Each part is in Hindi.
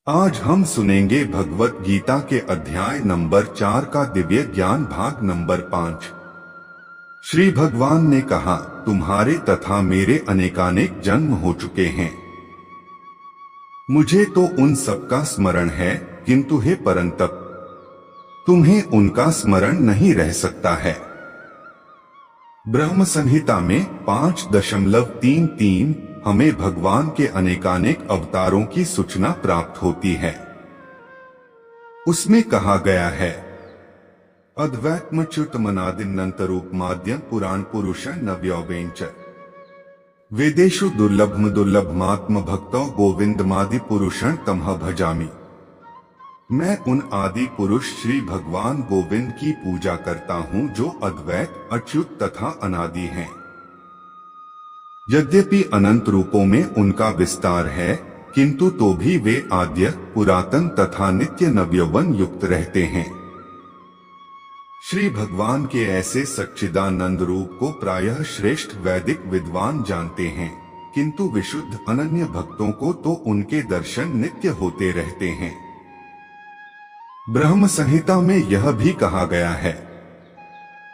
आज हम सुनेंगे भगवत गीता के अध्याय नंबर 4 का दिव्य ज्ञान भाग नंबर 5। श्री भगवान ने कहा, तुम्हारे तथा मेरे अनेकानेक जन्म हो चुके हैं। मुझे तो उन सबका स्मरण है, किंतु हे परंतप, तुम्हें उनका स्मरण नहीं रह सकता है। ब्रह्म संहिता में 5.33 हमें भगवान के अनेकानेक अवतारों की सूचना प्राप्त होती है। उसमें कहा गया है, अद्वैतमच्युतमनादिनंतरूपमाद्यं पुराण पुरुष नव्यौवेंच वेदेषु दुर्लभमात्म भक्तौ गोविंदमादि पुरुषं तमह भजामि। मैं उन आदि पुरुष श्री भगवान गोविंद की पूजा करता हूँ जो अद्वैत, अच्युत तथा अनादि हैं। यद्यपि अनंत रूपों में उनका विस्तार है, किंतु तो भी वे आद्य, पुरातन तथा नित्य नवयौवन युक्त रहते हैं। श्री भगवान के ऐसे सच्चिदानंद रूप को प्रायः श्रेष्ठ वैदिक विद्वान जानते हैं, किंतु विशुद्ध अनन्य भक्तों को तो उनके दर्शन नित्य होते रहते हैं। ब्रह्म संहिता में यह भी कहा गया है,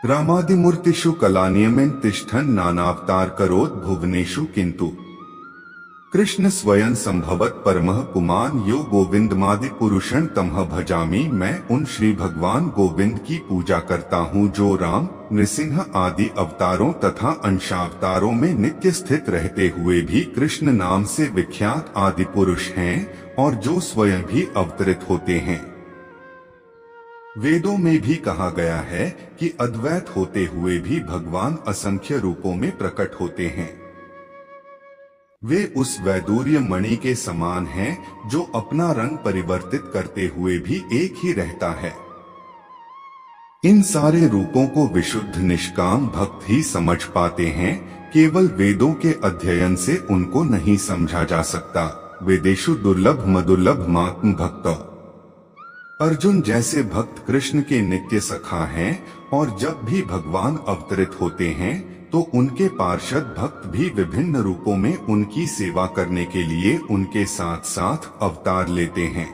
रामादिमूर्तिषु कलानियमेन तिष्ठन् नानावतार करोत् भुवनेषु किंतु कृष्ण स्वयं संभवत परमः पुमान् यो गोविंदमादि पुरुषं तमह भजामि। मैं उन श्री भगवान गोविंद की पूजा करता हूँ जो राम, नृसिंह आदि अवतारों तथा अंशावतारों में नित्य स्थित रहते हुए भी कृष्ण नाम से विख्यात आदि पुरुष हैं और जो स्वयं भी अवतरित होते हैं। वेदों में भी कहा गया है कि अद्वैत होते हुए भी भगवान असंख्य रूपों में प्रकट होते हैं। वे उस वैदूर्य मणि के समान हैं जो अपना रंग परिवर्तित करते हुए भी एक ही रहता है। इन सारे रूपों को विशुद्ध निष्काम भक्त ही समझ पाते हैं, केवल वेदों के अध्ययन से उनको नहीं समझा जा सकता। वेदेषु दुर्लभमात्म भक्त। अर्जुन जैसे भक्त कृष्ण के नित्य सखा हैं और जब भी भगवान अवतरित होते हैं तो उनके पार्षद भक्त भी विभिन्न रूपों में उनकी सेवा करने के लिए उनके साथ साथ अवतार लेते हैं।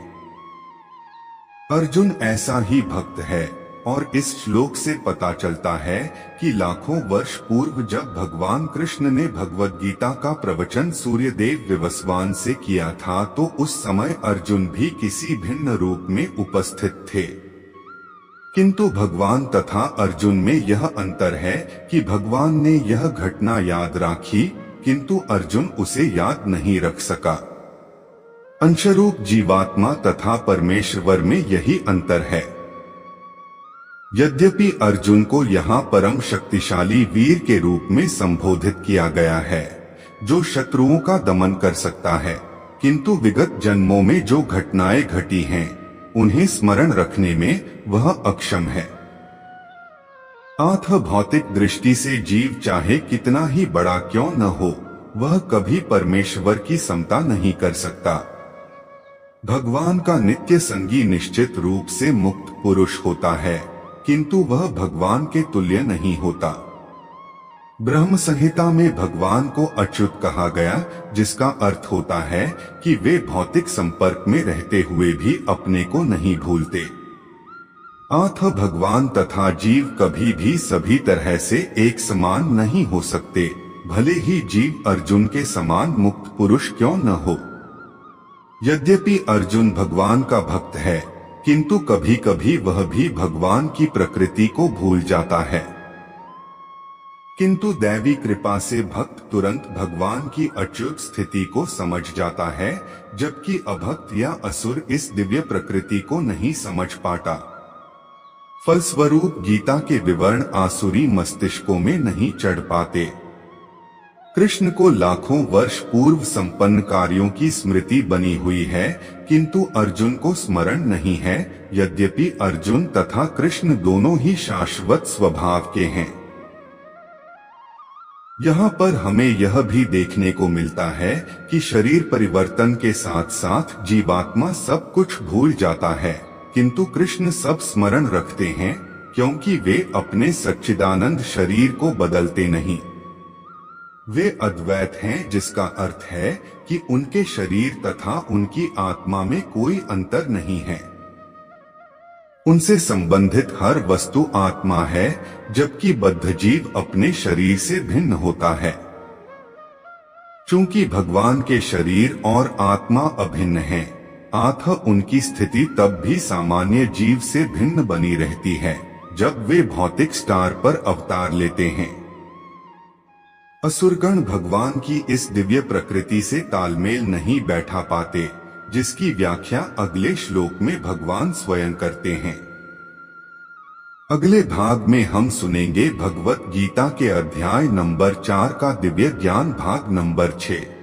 अर्जुन ऐसा ही भक्त है और इस श्लोक से पता चलता है कि लाखों वर्ष पूर्व जब भगवान कृष्ण ने भगवद गीता का प्रवचन सूर्यदेव विवस्वान से किया था तो उस समय अर्जुन भी किसी भिन्न रूप में उपस्थित थे। किंतु भगवान तथा अर्जुन में यह अंतर है कि भगवान ने यह घटना याद रखी, किंतु अर्जुन उसे याद नहीं रख सका। अंशरूप जीवात्मा तथा परमेश्वर में यही अंतर है। यद्यपि अर्जुन को यहाँ परम शक्तिशाली वीर के रूप में संबोधित किया गया है जो शत्रुओं का दमन कर सकता है, किंतु विगत जन्मों में जो घटनाएं घटी हैं उन्हें स्मरण रखने में वह अक्षम है। अतः भौतिक दृष्टि से जीव चाहे कितना ही बड़ा क्यों न हो, वह कभी परमेश्वर की समता नहीं कर सकता। भगवान का नित्य संगी निश्चित रूप से मुक्त पुरुष होता है, किंतु वह भगवान के तुल्य नहीं होता। ब्रह्म संहिता में भगवान को अच्युत कहा गया, जिसका अर्थ होता है कि वे भौतिक संपर्क में रहते हुए भी अपने को नहीं भूलते। अतः भगवान तथा जीव कभी भी सभी तरह से एक समान नहीं हो सकते, भले ही जीव अर्जुन के समान मुक्त पुरुष क्यों न हो। यद्यपि अर्जुन भगवान का भक्त है, किंतु कभी कभी वह भी भगवान की प्रकृति को भूल जाता है। किंतु दैवी कृपा से भक्त तुरंत भगवान की अच्युत स्थिति को समझ जाता है, जबकि अभक्त या असुर इस दिव्य प्रकृति को नहीं समझ पाता। फलस्वरूप गीता के विवरण आसुरी मस्तिष्कों में नहीं चढ़ पाते। कृष्ण को लाखों वर्ष पूर्व संपन्न कार्यों की स्मृति बनी हुई है, किंतु अर्जुन को स्मरण नहीं है, यद्यपि अर्जुन तथा कृष्ण दोनों ही शाश्वत स्वभाव के हैं। यहाँ पर हमें यह भी देखने को मिलता है कि शरीर परिवर्तन के साथ साथ जीवात्मा सब कुछ भूल जाता है, किंतु कृष्ण सब स्मरण रखते हैं, क्योंकि वे अपने सच्चिदानंद शरीर को बदलते नहीं। वे अद्वैत हैं, जिसका अर्थ है कि उनके शरीर तथा उनकी आत्मा में कोई अंतर नहीं है। उनसे संबंधित हर वस्तु आत्मा है, जबकि बद्ध जीव अपने शरीर से भिन्न होता है। चूंकि भगवान के शरीर और आत्मा अभिन्न हैं, अतः उनकी स्थिति तब भी सामान्य जीव से भिन्न बनी रहती है जब वे भौतिक स्टार पर अवतार लेते हैं। असुरगण भगवान की इस दिव्य प्रकृति से तालमेल नहीं बैठा पाते, जिसकी व्याख्या अगले श्लोक में भगवान स्वयं करते हैं। अगले भाग में हम सुनेंगे भगवत गीता के अध्याय नंबर 4 का दिव्य ज्ञान भाग नंबर 6।